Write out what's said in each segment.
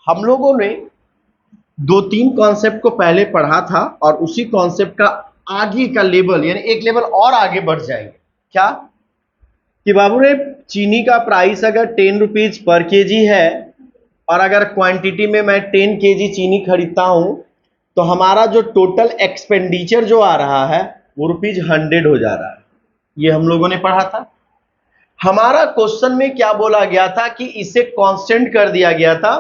हम लोगों ने दो तीन कॉन्सेप्ट को पहले पढ़ा था और उसी कॉन्सेप्ट का आगे का लेवल यानी एक लेवल और आगे बढ़ जाएंगे। क्या कि बाबू रे, चीनी का प्राइस अगर 10 रुपीज पर केजी है और अगर क्वांटिटी में मैं 10 केजी चीनी खरीदता हूं तो हमारा जो टोटल एक्सपेंडिचर जो आ रहा है वो ₹100 हो जा रहा है। ये हम लोगों ने पढ़ा था। हमारा क्वेश्चन में क्या बोला गया था कि इसे कांस्टेंट कर दिया गया था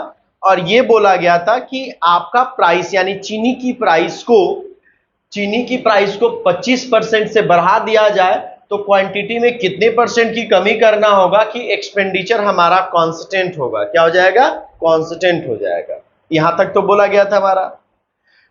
और ये बोला गया था कि आपका प्राइस यानी चीनी की प्राइस को 25% से बढ़ा दिया जाए तो क्वांटिटी में कितने परसेंट की कमी करना होगा कि एक्सपेंडिचर हमारा कांस्टेंट होगा। क्या हो जाएगा? कांस्टेंट हो जाएगा। यहां तक तो बोला गया था हमारा।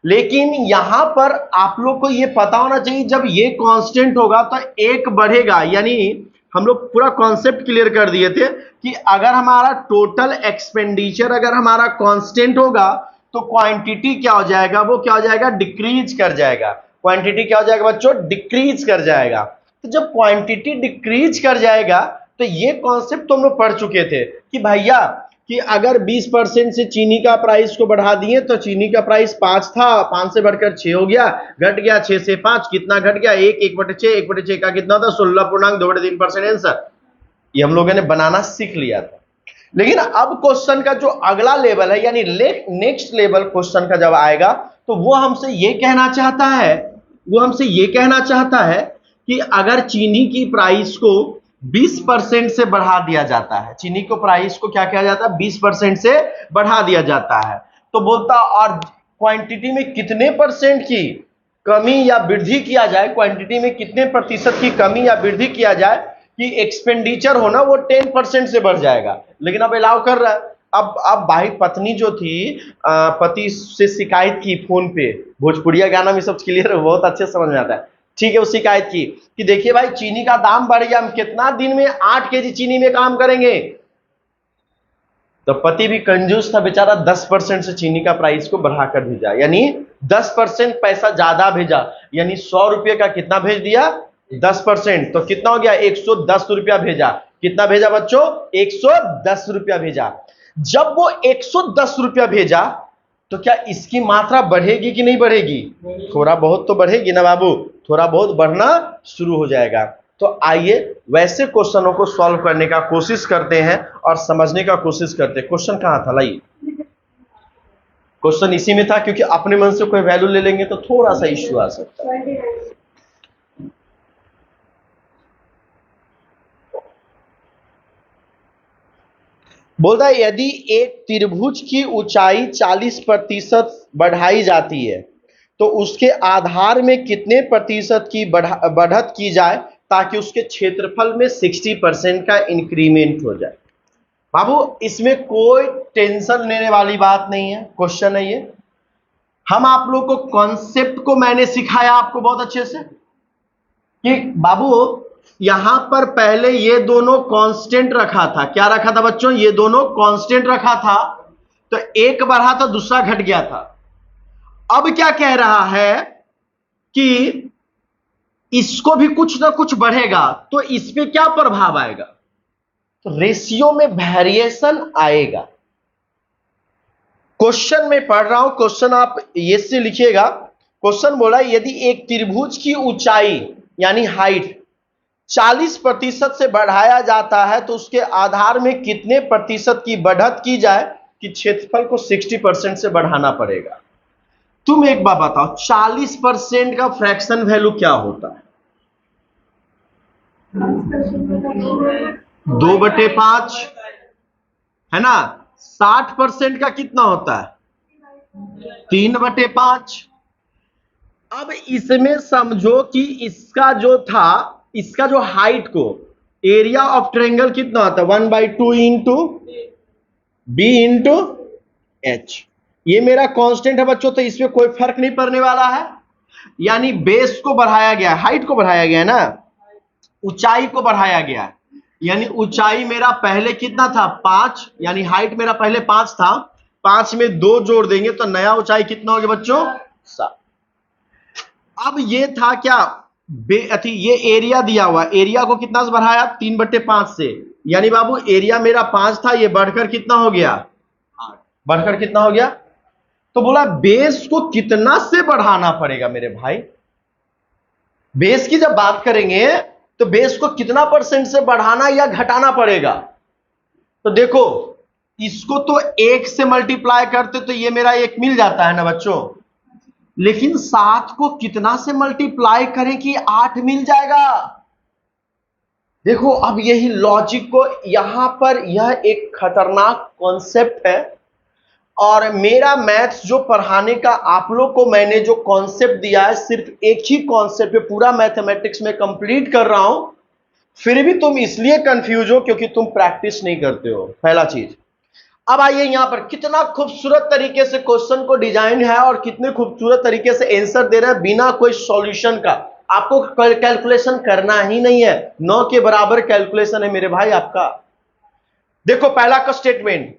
लेकिन यहां पर आप लोग को यह पता होना चाहिए जब ये कांस्टेंट होगा तो एक बढ़ेगा, यानी हम लोग पूरा कॉन्सेप्ट क्लियर कर दिए थे कि अगर हमारा टोटल एक्सपेंडिचर अगर हमारा कांस्टेंट होगा तो क्वांटिटी क्या हो जाएगा? वो क्या हो जाएगा? डिक्रीज कर जाएगा। क्वांटिटी क्या हो जाएगा बच्चों? डिक्रीज कर जाएगा। तो जब क्वांटिटी डिक्रीज कर जाएगा तो ये कॉन्सेप्ट तो हम लोग पढ़ चुके थे कि भैया कि अगर 20% से चीनी का प्राइस को बढ़ा दिए तो चीनी का प्राइस 5 था, 5 से बढ़कर 6 हो गया, घट गया 6 से 5, कितना घट गया? 1/6 का कितना था? 16.2% आंसर। ये हम लोगों ने बनाना सीख लिया था। लेकिन अब क्वेश्चन का जो अगला लेवल है यानी नेक्स्ट लेवल क्वेश्चन का जब आएगा तो वो हमसे ये कहना चाहता है कि अगर चीनी की प्राइस को 20% से बढ़ा दिया जाता है, चीनी को प्राइस को क्या किया जाता है? 20% से बढ़ा दिया जाता है, तो बोलता और क्वांटिटी में कितने परसेंट की कमी या वृद्धि किया जाए, क्वांटिटी में कितने प्रतिशत की कमी या वृद्धि किया जाए कि एक्सपेंडिचर होना वो 10% से बढ़ जाएगा। लेकिन अब अलाउ कर रहा है। अब भाई पत्नी जो थी पति से शिकायत की फोन पे, भोजपुरिया गाना में सब क्लियर है, बहुत अच्छे समझ में आता है। ठीक है, वो शिकायत की कि देखिए भाई चीनी का दाम बढ़ गया, हम कितना दिन में 8 केजी चीनी में काम करेंगे। तो पति भी कंजूस था बेचारा, 10% से चीनी का प्राइस को बढ़ाकर भेजा, यानी 10% पैसा ज्यादा भेजा, यानी 100 रुपये का कितना भेज दिया? 10%। तो कितना हो गया? 110 रुपया भेजा। कितना भेजा बच्चों? 110 रुपया भेजा। जब वो 110 रुपया भेजा तो क्या इसकी मात्रा बढ़ेगी कि नहीं बढ़ेगी? थोड़ा बहुत तो बढ़ेगी ना बाबू, थोड़ा बहुत बढ़ना शुरू हो जाएगा। तो आइए वैसे क्वेश्चनों को सॉल्व करने का कोशिश करते हैं और समझने का कोशिश करते हैं। क्वेश्चन कहां था? लाइए, क्वेश्चन इसी में था, क्योंकि अपने मन से कोई वैल्यू ले लेंगे तो थोड़ा सा इश्यू आ सकता है। बोलता है यदि एक त्रिभुज की ऊंचाई 40% बढ़ाई जाती है तो उसके आधार में कितने प्रतिशत की बढ़त की जाए ताकि उसके क्षेत्रफल में 60% का इंक्रीमेंट हो जाए। बाबू इसमें कोई टेंशन लेने वाली बात नहीं है, क्वेश्चन है ये। हम आप लोग को कॉन्सेप्ट को मैंने सिखाया आपको बहुत अच्छे से कि बाबू यहां पर पहले ये दोनों कांस्टेंट रखा था। क्या रखा था बच्चों? ये दोनों कांस्टेंट रखा था, तो एक बढ़ा था दूसरा घट गया था। अब क्या कह रहा है कि इसको भी कुछ ना कुछ बढ़ेगा, तो इस पे क्या प्रभाव आएगा? तो रेशियो में वेरिएशन आएगा। क्वेश्चन में पढ़ रहा हूं, क्वेश्चन आप ये से लिखिएगा। क्वेश्चन बोला यदि एक त्रिभुज की ऊंचाई यानी हाइट 40% से बढ़ाया जाता है तो उसके आधार में कितने प्रतिशत की बढ़त की जाए कि क्षेत्रफल को 60% से बढ़ाना पड़ेगा। तुम एक बात बताओ, 40% का फ्रैक्शन वैल्यू क्या होता है? 2/5 है ना। 60% का कितना होता है? 3/5। अब इसमें समझो कि इसका जो था, इसका जो हाइट को एरिया ऑफ ट्रायंगल कितना होता है? 1/2 इंटू बी इंटू एच। ये मेरा कांस्टेंट है बच्चों, तो इसमें कोई फर्क नहीं पड़ने वाला है। यानी बेस को बढ़ाया गया, हाइट को बढ़ाया गया ना, ऊंचाई को बढ़ाया गया। यानी ऊंचाई मेरा पहले कितना था? 5, यानी हाइट मेरा पहले 5 था, 5 में 2 जोड़ देंगे तो नया ऊंचाई कितना हो गया बच्चों? 7। अब ये था क्या? ये एरिया दिया हुआ, एरिया को कितना से बढ़ाया? 3/5 से। यानी बाबू एरिया मेरा 5 था, ये बढ़कर कितना हो गया? 8। बढ़कर कितना हो गया? तो बोला बेस को कितना से बढ़ाना पड़ेगा मेरे भाई? बेस की जब बात करेंगे तो बेस को कितना % से बढ़ाना या घटाना पड़ेगा? तो देखो इसको तो 1 से मल्टीप्लाई करते तो ये मेरा 1 मिल जाता है ना बच्चों, लेकिन 7 को कितना से मल्टीप्लाई करें कि 8 मिल जाएगा? देखो अब यही लॉजिक को यहां पर, यह एक खतरनाक कॉन्सेप्ट है और मेरा मैथ्स जो पढ़ाने का आप लोग को मैंने जो कॉन्सेप्ट दिया है सिर्फ एक ही कॉन्सेप्ट पे पूरा मैथमेटिक्स में कंप्लीट कर रहा हूं, फिर भी तुम इसलिए कंफ्यूज हो क्योंकि तुम प्रैक्टिस नहीं करते हो, पहला चीज। अब आइए यहां पर कितना खूबसूरत तरीके से क्वेश्चन को डिजाइन है और कितने खूबसूरत तरीके से आंसर दे रहे हैं बिना कोई सॉल्यूशन का। आपको कैलकुलेशन करना ही नहीं है, 9 के बराबर कैलकुलेशन है मेरे भाई आपका। देखो पहला का स्टेटमेंट,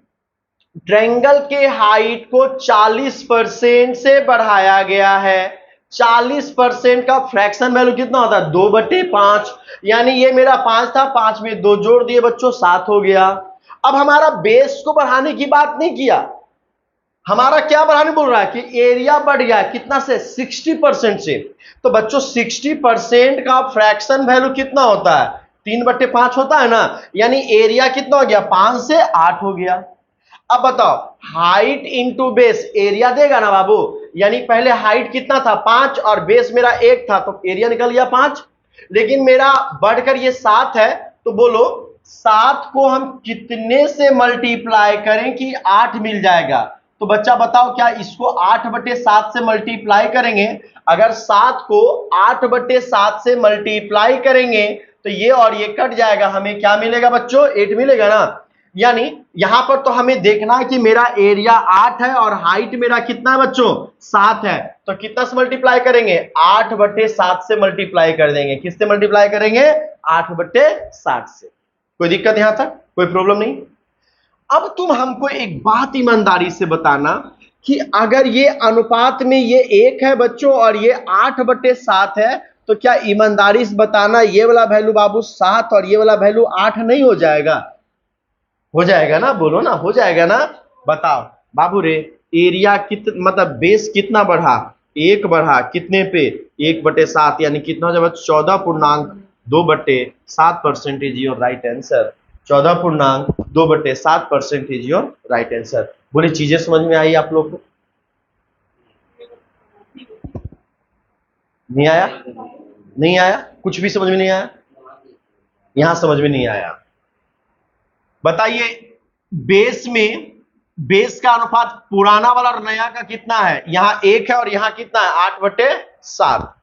ट्रायंगल के हाइट को 40% से बढ़ाया गया है। 40% का फ्रैक्शन वैल्यू कितना होता है? 2/5। यानी ये मेरा 5 था, 5 में 2 जोड़ दिए बच्चों, 7 हो गया। अब हमारा बेस को बढ़ाने की बात नहीं किया, हमारा क्या बढ़ाने बोल रहा है कि एरिया बढ़ गया कितना से? 60% से। तो बच्चों 60% का फ्रैक्शन वैल्यू कितना होता है? 3/5 होता है ना, यानी एरिया कितना हो गया? 5 से 8 हो गया। अब बताओ हाइट इंटू बेस एरिया देगा ना बाबू, यानी पहले हाइट कितना था? 5 और बेस मेरा 1 था, तो एरिया निकल गया 5। लेकिन मेरा बढ़कर ये 7 है, तो बोलो 7 को हम कितने से मल्टीप्लाई करें कि 8 मिल जाएगा? तो बच्चा बताओ क्या इसको 8/7 से मल्टीप्लाई करेंगे? अगर 7 को 8/7 से मल्टीप्लाई करेंगे तो ये और ये कट जाएगा, हमें क्या मिलेगा बच्चों? 8 मिलेगा ना। यानी यहां पर तो हमें देखना है कि मेरा एरिया 8 है और हाइट मेरा कितना है बच्चों? 7 है। तो कितना से मल्टीप्लाई करेंगे? 8/7 से मल्टीप्लाई कर देंगे। किससे मल्टीप्लाई करेंगे? 8/7 से। कोई दिक्कत यहां तक? कोई प्रॉब्लम नहीं? अब तुम हमको एक बात ईमानदारी से बताना कि अगर ये अनुपात में ये 1 है बच्चों और ये 8/7 है, तो क्या ईमानदारी से बताना ये वाला वैल्यू बाबू 7 और ये वाला वैल्यू 8 नहीं हो जाएगा? हो जाएगा ना, बोलो ना, हो जाएगा ना। बताओ बाबू रे, एरिया मतलब बेस कितना बढ़ा? 1 बढ़ा, कितने पे? 1/7, यानी कितना जब 14.2/7% is your right answer. 14.2/7% is your right answer. बोले चीजें समझ में आई आप लोग को? नहीं आया? नहीं आया? कुछ भी समझ में नहीं आया? यहां समझ में नहीं आया? बताइए बेस में, बेस का अनुपात पुराना वाला और नया का कितना है? यहां 1 है और यहां कितना है? 8/7।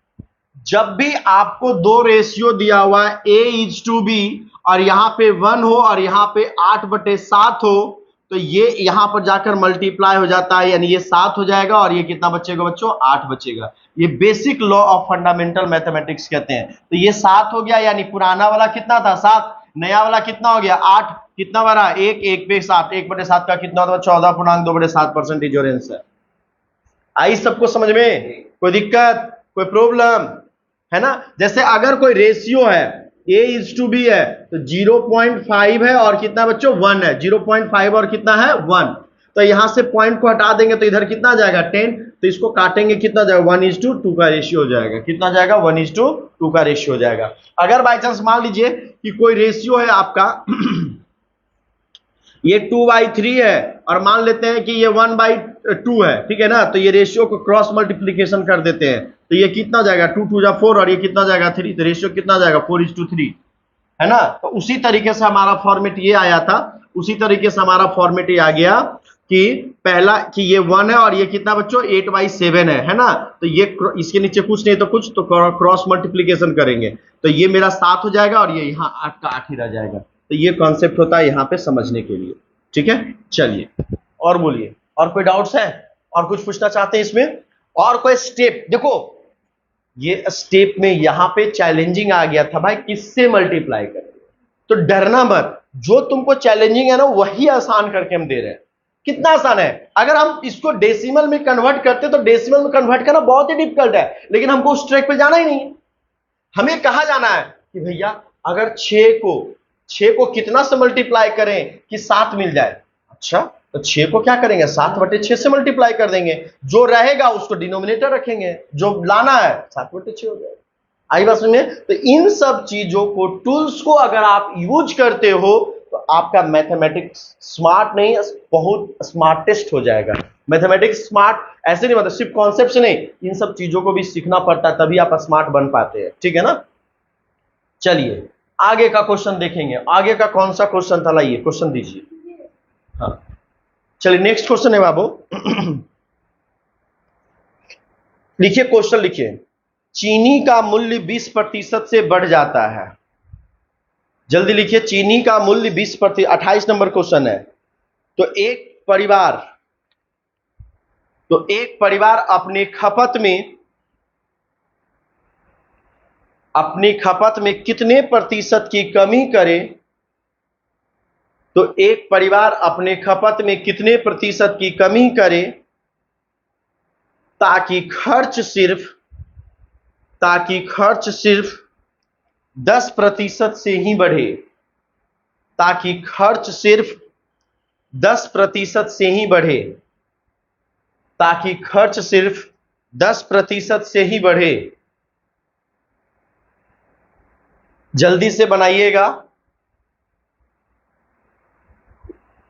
जब भी आपको दो रेशियो दिया हुआ है A:B और यहां पे 1 हो और यहां पे 8/7 हो, तो ये यहां पर जाकर मल्टीप्लाई हो जाता है, यानी ये 7 हो जाएगा और ये कितना बचेगा बच्चों? 8 बचेगा। ये basic law of fundamental mathematics कहते हैं। तो ये 7 हो गया, यानी पुराना वाला कितना था? 7। नया वाला कितना हो गया? 8। कितना बड़ा? 1, 1 पे 7, 1/7 का कितना होता है? 14.2/7% इज योर आंसर। आई सबको समझ में? कोई दिक्कत? कोई प्रॉब्लम है ना? जैसे अगर कोई रेशियो है A:B है तो 0.5 है और कितना बच्चों? 1 है। 0.5 और कितना है? 1। तो यहां से पॉइंट को हटा देंगे तो इधर कितना जाएगा? 10। तो इसको काटेंगे, कितना जाएगा? 1:2 का रेशियो हो जाएगा। कितना जाएगा? 1:2 का रेशियो हो जाएगा। अगर बाई चांस मान लीजिए कि कोई रेशियो है आपका ये 2/3 है और मान लेते हैं कि ये 1/2 है, ठीक है ना? तो ये रेशियो को क्रॉस मल्टीप्लीकेशन कर देते हैं, तो ये कितना जाएगा? 2 2 4 और ये कितना जाएगा? 3। तो रेशियो कितना जाएगा? 4:3, है ना? तो उसी तरीके से हमारा फॉर्मेट ये आया था, उसी तरीके से हमारा फॉर्मेट ये आ गया कि पहला कि ये 1 है और ये कितना बच्चों? 8/7 है ना? तो ये इसके नीचे कुछ नहीं तो कुछ, तो क्रॉस मल्टीप्लीकेशन करेंगे तो ये मेरा 7 हो जाएगा और ये यहाँ 8 का 8 ही रह जाएगा। तो ये कॉन्सेप्ट होता है यहाँ पे समझने के लिए, ठीक है? चलिए और बोलिए, और कोई डाउट्स है? और कुछ पूछना चाहते हैं इसमें? और कोई स्टेप? देखो ये स्टेप में यहां पे चैलेंजिंग आ गया था भाई, किससे मल्टीप्लाई करें? तो डरना मत, जो तुमको चैलेंजिंग है ना वही आसान करके हम दे रहे हैं। कितना आसान है? अगर हम इसको डेसिमल में कन्वर्ट करते तो डेसिमल में कन्वर्ट करना बहुत ही डिफिकल्ट है, लेकिन हमको उस ट्रैक पे जाना ही नहीं है। हमें कहा जाना है कि भैया अगर 6 को कितना से मल्टीप्लाई करें कि 7 मिल जाए? अच्छा तो 6 को क्या करेंगे 7/6 से मल्टीप्लाई कर देंगे, जो रहेगा उसको डिनोमिनेटर रखेंगे, जो लाना है 7/6 हो जाएगा। आई बात समझ में? तो इन सब चीजों को, टूल्स को अगर आप यूज करते हो तो आपका मैथमेटिक्स स्मार्ट नहीं, बहुत स्मार्टेस्ट हो जाएगा। मैथमेटिक्स स्मार्ट ऐसे नहीं, मतलब सिर्फ कॉन्सेप्ट से नहीं, इन सब चीजों को भी सीखना पड़ता है, तभी आप स्मार्ट बन पाते हैं। ठीक है ना? चलिए आगे का क्वेश्चन देखेंगे। आगे का कौन सा क्वेश्चन था, लाइए क्वेश्चन दीजिए। हाँ चलिए नेक्स्ट क्वेश्चन है बाबू। लिखिए क्वेश्चन लिखिए। चीनी का मूल्य 20% से बढ़ जाता है। जल्दी लिखिए। चीनी का मूल्य 20%, 28 नंबर क्वेश्चन है। तो एक परिवार अपनी खपत में कितने प्रतिशत की कमी करे, तो एक परिवार अपने खपत में कितने प्रतिशत की कमी करे ताकि खर्च सिर्फ 10% से ही बढ़े, ताकि खर्च सिर्फ 10% से ही बढ़े, ताकि खर्च सिर्फ 10% से ही बढ़े। जल्दी से बनाइएगा।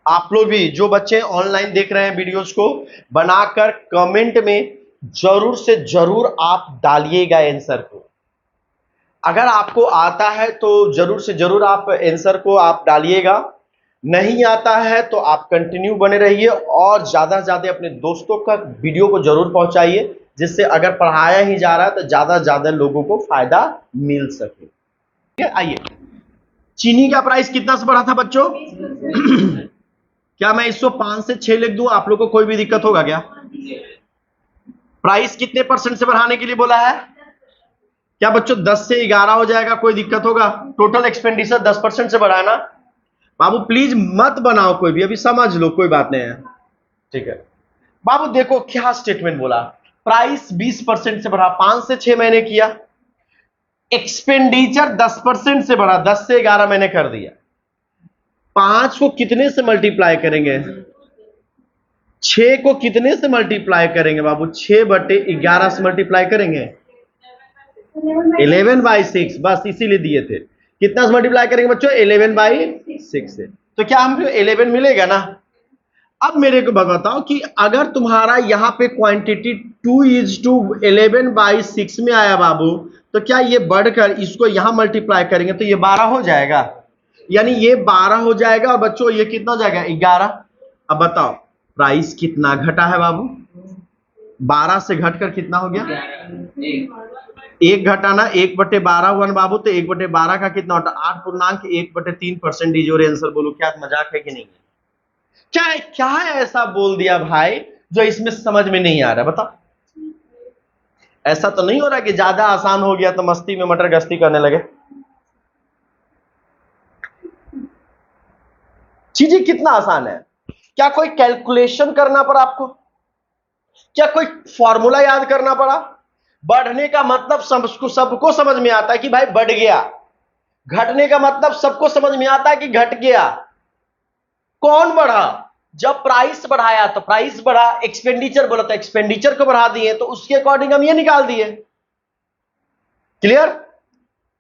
आप लोग भी, जो बच्चे ऑनलाइन देख रहे हैं वीडियोस को, बनाकर कमेंट में जरूर से जरूर आप डालिएगा आंसर को। अगर आपको आता है तो जरूर से जरूर आप आंसर को आप डालिएगा, नहीं आता है तो आप कंटिन्यू बने रहिए और ज्यादा से ज्यादा अपने दोस्तों का वीडियो को जरूर पहुंचाइए, जिससे अगर पढ़ाया ही जा रहा है तो ज्यादा से ज्यादा लोगों को फायदा मिल सके। ठीक है, आइए। चीनी का प्राइस कितना से बढ़ा था बच्चों? क्या मैं इसको 5 से 6 लिख दूं? आप लोग को कोई भी दिक्कत होगा क्या? प्राइस कितने % से बढ़ाने के लिए बोला है? क्या बच्चों 10 से 11 हो जाएगा? कोई दिक्कत होगा? टोटल एक्सपेंडिचर 10% से बढ़ाना। बाबू प्लीज मत बनाओ कोई भी, अभी समझ लो, कोई बात नहीं है। ठीक है बाबू, देखो क्या स्टेटमेंट बोला। प्राइस 20% से बढ़ा, 5 से 6 मैंने किया, एक्सपेंडिचर 10% से बढ़ा, 10 से 11 मैंने कर दिया। 5 को कितने से मल्टीप्लाई करेंगे? 6 को कितने से मल्टीप्लाई करेंगे बाबू? 6/11 से मल्टीप्लाई करेंगे, 11/6, बस इसीलिए दिए थे। कितना से मल्टीप्लाई करेंगे बच्चों? 11/6 से। तो क्या हमको 11 मिलेगा ना? अब मेरे को बताओ कि अगर तुम्हारा यहां पे क्वांटिटी 2:11/6 में आया बाबू, तो क्या ये बढ़कर इसको यहां मल्टीप्लाई करेंगे तो ये 12 हो जाएगा, यानी ये 12 हो जाएगा और बच्चों ये कितना हो जाएगा? 11। अब बताओ प्राइस कितना घटा है बाबू? 12 से घटकर कितना हो गया? 1 घटाना, 1/12 हुआ बाबू, तो 1/12 का कितना होता? 8.1/3% और आंसर बोलो। क्या मजाक है कि नहीं? क्या है ऐसा बोल दिया भाई जो इसमें समझ में नहीं आ रहा? बताओ, ऐसा तो नहीं हो रहा कि ज्यादा आसान हो गया तो मस्ती में मटर गश्ती करने लगे? चीजें कितना आसान है। क्या कोई कैलकुलेशन करना पड़ा आपको? क्या कोई फॉर्मूला याद करना पड़ा? बढ़ने का मतलब सबको समझ में आता है कि भाई बढ़ गया। घटने का मतलब सबको समझ में आता है कि घट गया। कौन बढ़ा? जब प्राइस बढ़ाया तो प्राइस बढ़ा, एक्सपेंडिचर बोला तो एक्सपेंडिचर को बढ़ा दिए, तो उसके अकॉर्डिंग हम ये निकाल दिए। क्लियर?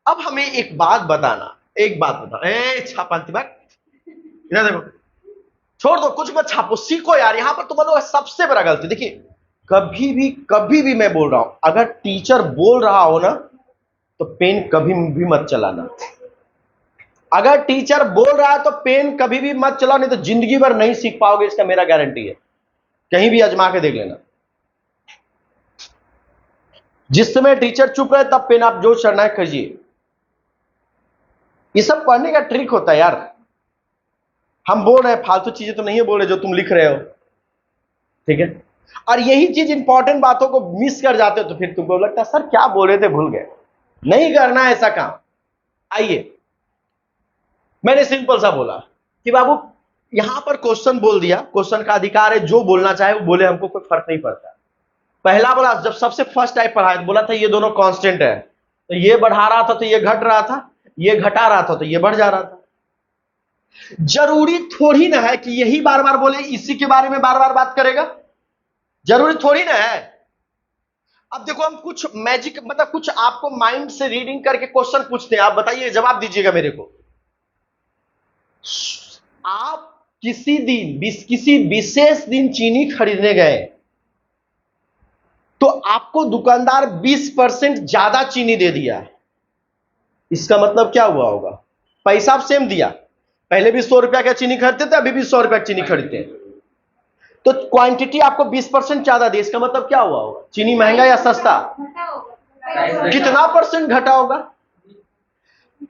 अब हमें एक बात बताना, छापांति बात इधर देखो, छोड़ दो, कुछ मत छापो, सीखो यार। यहां पर तुम लोग सबसे बड़ा गलती देखिए, कभी भी मैं बोल रहा हूं, अगर टीचर बोल रहा हो ना तो पेन कभी भी मत चलाना। अगर टीचर बोल रहा है तो पेन कभी भी मत चलाओ, नहीं तो जिंदगी भर नहीं सीख पाओगे, इसका मेरा गारंटी है। कहीं भी आजमा के देख लेना। जिस समय टीचर चुप रहे तब पेन आप जो चढ़ना है कीजिए। ये सब पढ़ने का ट्रिक होता है यार। हम बोल रहे हैं, फालतू चीजें तो नहीं है बोल रहे जो तुम लिख रहे हो, ठीक है? और यही चीज इंपॉर्टेंट बातों को मिस कर जाते हो तो फिर तुमको लगता है सर क्या बोल रहे थे, भूल गए। नहीं करना है ऐसा काम। आइए, मैंने सिंपल सा बोला कि बाबू यहां पर क्वेश्चन बोल दिया, क्वेश्चन का अधिकार है, जो बोलना चाहे वो बोले, हमको कोई फर्क नहीं पड़ता। पहला बोला, जब सबसे फर्स्ट टाइप पढ़ाया बोला था ये दोनों कांस्टेंट है, तो ये बढ़ा रहा था तो ये घट रहा था, ये घटा रहा था तो ये बढ़ जा रहा था। जरूरी थोड़ी ना है कि यही बार बार बोले, इसी के बारे में बार बार बात करेगा, जरूरी थोड़ी ना है। अब देखो हम कुछ मैजिक मतलब कुछ आपको माइंड से रीडिंग करके क्वेश्चन पूछते हैं, आप बताइए, जवाब दीजिएगा मेरे को। आप किसी विशेष दिन चीनी खरीदने गए तो आपको दुकानदार 20% ज्यादा चीनी दे दिया, इसका मतलब क्या हुआ होगा? पैसा आप सेम दिया, पहले भी 100 रुपया का चीनी खरीदते थे, अभी भी 100 रुपया चीनी खरीदते हैं, तो क्वांटिटी आपको 20% ज्यादा दी, इसका मतलब क्या हुआ होगा? चीनी महंगा या सस्ता? कितना परसेंट घटा होगा?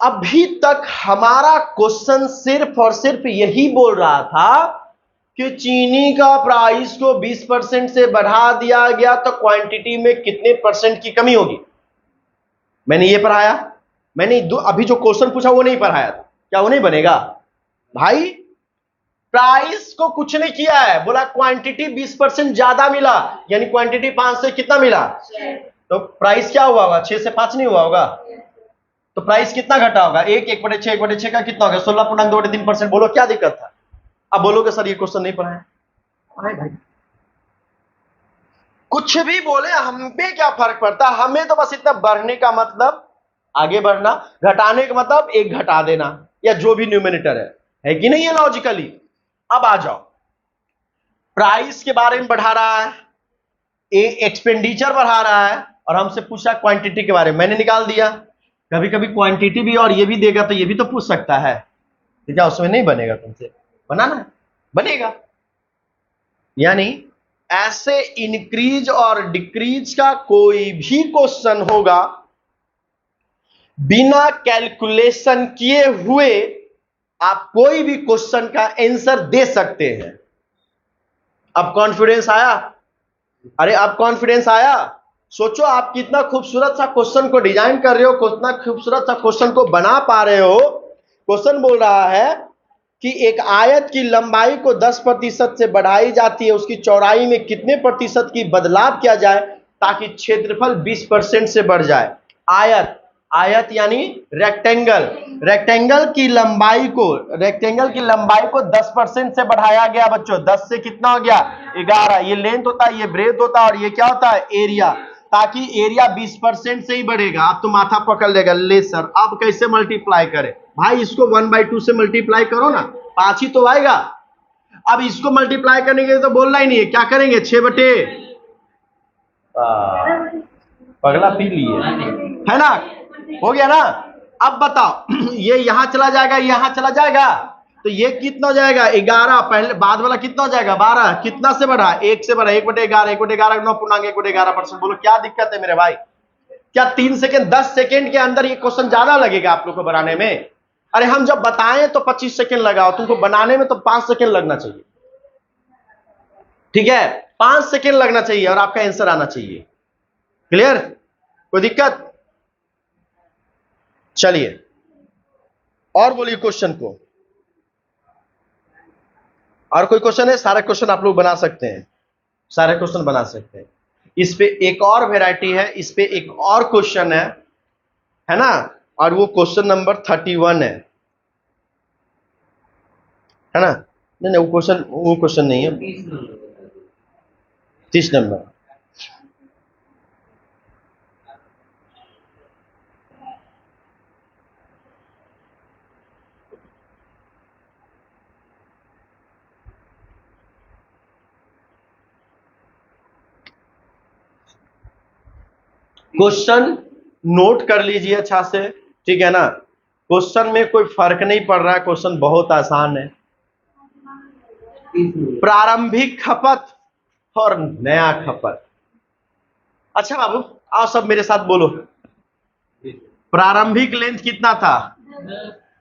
अभी तक हमारा क्वेश्चन सिर्फ और सिर्फ यही बोल रहा था कि चीनी का प्राइस को 20% से बढ़ा दिया गया तो क्वांटिटी में कितने परसेंट की कमी होगी। मैंने ये पढ़ाया, मैंने अभी जो क्वेश्चन पूछा वो नहीं पढ़ाया, क्या वो नहीं बनेगा भाई? प्राइस को कुछ नहीं किया है, बोला क्वांटिटी 20% ज्यादा मिला, यानी क्वांटिटी 5 से कितना मिला? तो प्राइस क्या हुआ होगा? 6 से 5 नहीं हुआ होगा, तो प्राइस कितना घटा होगा? 1/6 का कितना होगा? 16.2-3%। बोलो क्या दिक्कत था? अब बोलोगे सर ये क्वेश्चन नहीं पढ़ा है भाई, कुछ भी बोले हम पे क्या फर्क पड़ता, हमें तो बस इतना बढ़ने का मतलब आगे बढ़ना, घटाने का मतलब एक घटा देना, या जो भी न्यूमरेटर है कि नहीं? ये लॉजिकली। अब आ जाओ, प्राइस के बारे में बढ़ा रहा है, एक्सपेंडिचर बढ़ा रहा है, और हमसे पूछा क्वांटिटी के बारे में, मैंने निकाल दिया। कभी कभी क्वांटिटी भी और ये भी देगा तो ये भी तो पूछ सकता है, तो क्या उसमें नहीं बनेगा? तुमसे बनाना है, बनेगा। यानी ऐसे इंक्रीज और डिक्रीज का कोई भी क्वेश्चन होगा, बिना कैलकुलेशन किए हुए आप कोई भी क्वेश्चन का आंसर दे सकते हैं। अब कॉन्फिडेंस आया? अरे अब कॉन्फिडेंस आया? सोचो आप कितना खूबसूरत सा क्वेश्चन को डिजाइन कर रहे हो, कितना खूबसूरत सा क्वेश्चन को बना पा रहे हो। क्वेश्चन बोल रहा है कि एक आयत की लंबाई को 10% से बढ़ाई जाती है, उसकी चौड़ाई में कितने प्रतिशत की बदलाव किया जाए ताकि क्षेत्रफल 20% से बढ़ जाए। आयत यानी रेक्टेंगल, रेक्टेंगल की लंबाई को 10% से बढ़ाया गया बच्चों। 10 से कितना हो गया? 11। ये लेंथ होता है, ये ब्रेथ होता है, और ये क्या होता है? एरिया। ताकि एरिया 20% से ही बढ़ेगा। आप तो माथा पकड़ लेगा, ले सर अब कैसे मल्टीप्लाई करें? भाई इसको 1/2 से मल्टीप्लाई करो ना, 5 ही तो आएगा। अब इसको मल्टीप्लाई करने के लिए तो बोलना ही नहीं है, क्या करेंगे? 6 पगला पी लिए है ना, हो गया ना। अब बताओ ये यहां चला जाएगा, यहां चला जाएगा, तो ये कितना हो जाएगा? 11। पहले बाद वाला कितना हो जाएगा? 12। कितना से बढ़ा? 1 से बढ़ा, 1/11, 1/11 9 1/11%। बोलो क्या दिक्कत है मेरे भाई? क्या 3 सेकेंड 10 सेकेंड के अंदर ये क्वेश्चन ज्यादा लगेगा आप लोग को बनाने में? अरे हम जब बताएं तो 25 सेकेंड लगाओ, तुमको बनाने में तो 5 सेकेंड लगना चाहिए, ठीक है? 5 सेकेंड लगना चाहिए और आपका आंसर आना चाहिए। क्लियर? कोई दिक्कत? चलिए और बोलिए क्वेश्चन को। और कोई क्वेश्चन है? सारे क्वेश्चन आप लोग बना सकते हैं, सारे क्वेश्चन बना सकते हैं। इस पे एक और वैरायटी है, इस पे एक और क्वेश्चन है ना, और वो क्वेश्चन नंबर 31 है ना? नहीं वो क्वेश्चन नहीं है, 30 नंबर। क्वेश्चन नोट कर लीजिए अच्छा से, ठीक है ना? क्वेश्चन में कोई फर्क नहीं पड़ रहा है, क्वेश्चन बहुत आसान है। प्रारंभिक खपत और नया खपत। अच्छा बाबू आओ सब मेरे साथ बोलो, प्रारंभिक लेंथ कितना था?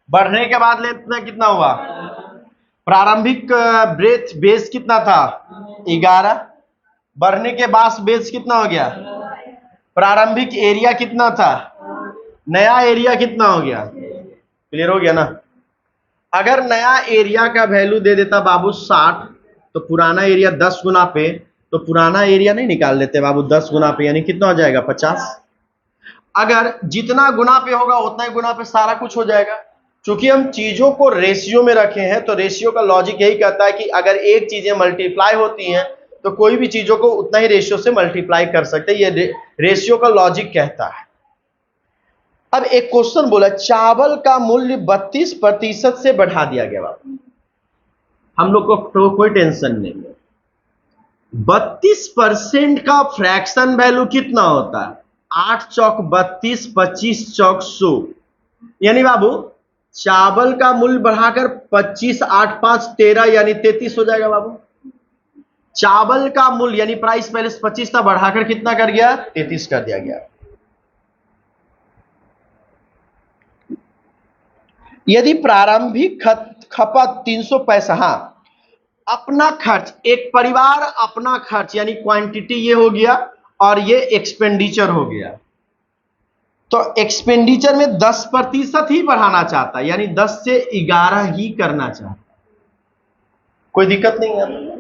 बढ़ने के बाद लेंथ में कितना हुआ? प्रारंभिक ब्रेथ बेस कितना था? 11। बढ़ने के बाद बेस कितना हो गया? प्रारंभिक एरिया कितना था? नया एरिया कितना हो गया? क्लियर हो गया ना? अगर नया एरिया का वैल्यू दे देता बाबू 60, तो पुराना एरिया 10 गुना पे, तो पुराना एरिया नहीं निकाल लेते बाबू 10 गुना पे, यानी कितना हो जाएगा? 50। अगर जितना गुना पे होगा उतना ही गुना पे सारा कुछ हो जाएगा, चूंकि हम चीजों को रेशियो में रखे हैं तो रेशियो का लॉजिक यही कहता है कि अगर एक चीजें मल्टीप्लाई होती हैं तो कोई भी चीजों को उतना ही रेशियो से मल्टीप्लाई कर सकते हैं, ये रेशियो का लॉजिक कहता है। अब एक क्वेश्चन बोला, चावल का मूल्य 32% से बढ़ा दिया गया। बाबू हम लोग को तो कोई टेंशन नहीं है। 32% का फ्रैक्शन वैल्यू कितना होता है? 8 चौक 32, 25 चौक 100। यानी बाबू चावल का मूल्य बढ़ाकर 25, 8, 5, 13 यानी 33 हो जाएगा। बाबू चावल का मूल्य यानी प्राइस पहले 25 था, बढ़ाकर कितना कर गया? 33 कर दिया गया। यदि प्रारंभिक खपत 300 पैसा, हाँ अपना खर्च, एक परिवार अपना खर्च यानी क्वांटिटी ये हो गया और ये एक्सपेंडिचर हो गया, तो एक्सपेंडिचर में 10% ही बढ़ाना चाहता है, यानी 10 से 11 ही करना चाहता। कोई दिक्कत नहीं है।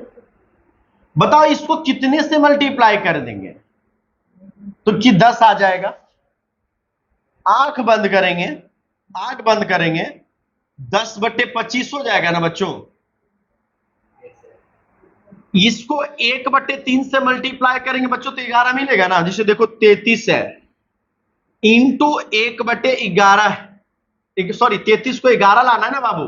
बताओ इसको कितने से मल्टीप्लाई कर देंगे तो कि 10 आ जाएगा? आंख बंद करेंगे, आंख बंद करेंगे, 10/25 हो जाएगा ना बच्चों। इसको 1/3 से मल्टीप्लाई करेंगे बच्चों तो 11 मिलेगा ना। जिसे देखो 33 है इंटू 1/11, सॉरी 33 को 11 लाना है ना बाबू,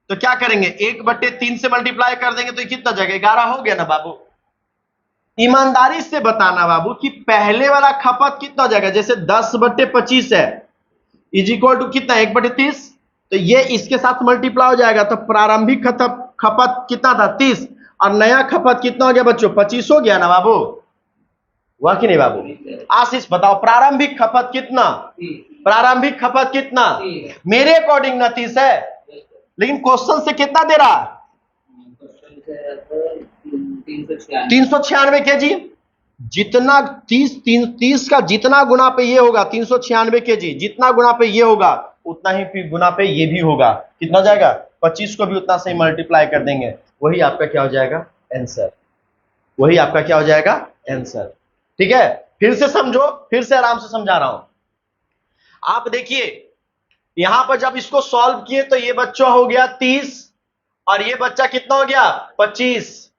तो क्या करेंगे 1/3 से मल्टीप्लाई कर देंगे तो कितना जाएगा? 11 हो गया ना बाबू। ईमानदारी से बताना बाबू कि पहले वाला खपत कितना हो जाएगा? जैसे 10/25 है इज इक्वल टू कितना? 1/30, तो ये इसके साथ मल्टीप्लाई हो जाएगा, तो प्रारंभिक खपत कितना था? 30, और नया खपत कितना हो गया बच्चों? 25 हो गया ना बाबू। हुआ कि नहीं बाबू? आशीष बताओ प्रारंभिक खपत कितना? प्रारंभिक खपत कितना? मेरे अकॉर्डिंग ना 30 है, लेकिन क्वेश्चन से कितना दे रहा? 396 केजी। जितना 30 का जितना गुना पे ये होगा 396 केजी, जितना गुना पे ये होगा उतना ही गुना पे ये भी होगा। कितना जाएगा? 25 को भी उतना से मल्टीप्लाई कर देंगे, वही आपका क्या हो जाएगा? आंसर। वही आपका क्या हो जाएगा? आंसर। ठीक है, फिर से समझो, फिर से आराम से समझा रहा हूं। आप देखिए यहां पर जब इसको सॉल्व किए तो ये बच्चा हो गया 30 और ये बच्चा कितना हो गया? 25।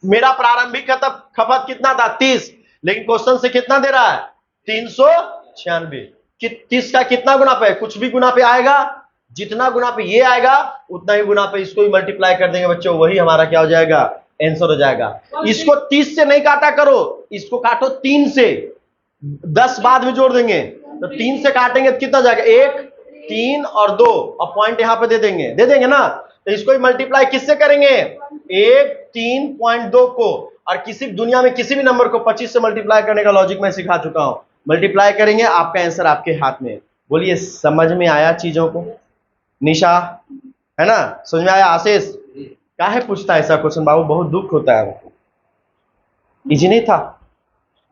मेरा प्रारंभिक खपत कितना था? 30, लेकिन क्वेश्चन से कितना दे रहा है? 396। 30 का कितना गुना पे? कुछ भी गुना पे आएगा, जितना गुना पे ये आएगा उतना ही गुना पे इसको भी मल्टीप्लाई कर देंगे बच्चों, वही हमारा क्या हो जाएगा? आंसर हो जाएगा। इसको 30 से नहीं काटा करो, इसको काटो 3 से, 10 बाद में जोड़ देंगे, तो 3 से काटेंगे तो कितना जाएगा? 1, 3 और 2, और पॉइंट यहां पे दे देंगे ना, तो इसको ही मल्टीप्लाई किससे करेंगे? 1, 3.2 को, और किसी दुनिया में किसी भी नंबर को 25 से मल्टीप्लाई करने का लॉजिक मैं सिखा चुका हूं। मल्टीप्लाई करेंगे, आपका आंसर आपके हाथ में। बोलिए समझ में आया चीजों को? निशा है ना, समझ में आया? आशीष काहे पूछता है ऐसा क्वेश्चन बाबू? बहुत दुख होता है। इजी नहीं था?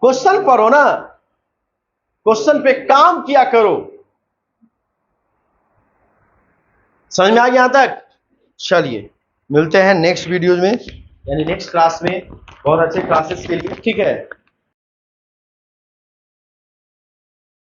क्वेश्चन पढ़ो ना, क्वेश्चन पे काम किया करो। समझ में आ गया यहां तक? चलिए मिलते हैं नेक्स्ट वीडियो में, यानी नेक्स्ट क्लास में, बहुत अच्छे क्लासेस के लिए। ठीक है।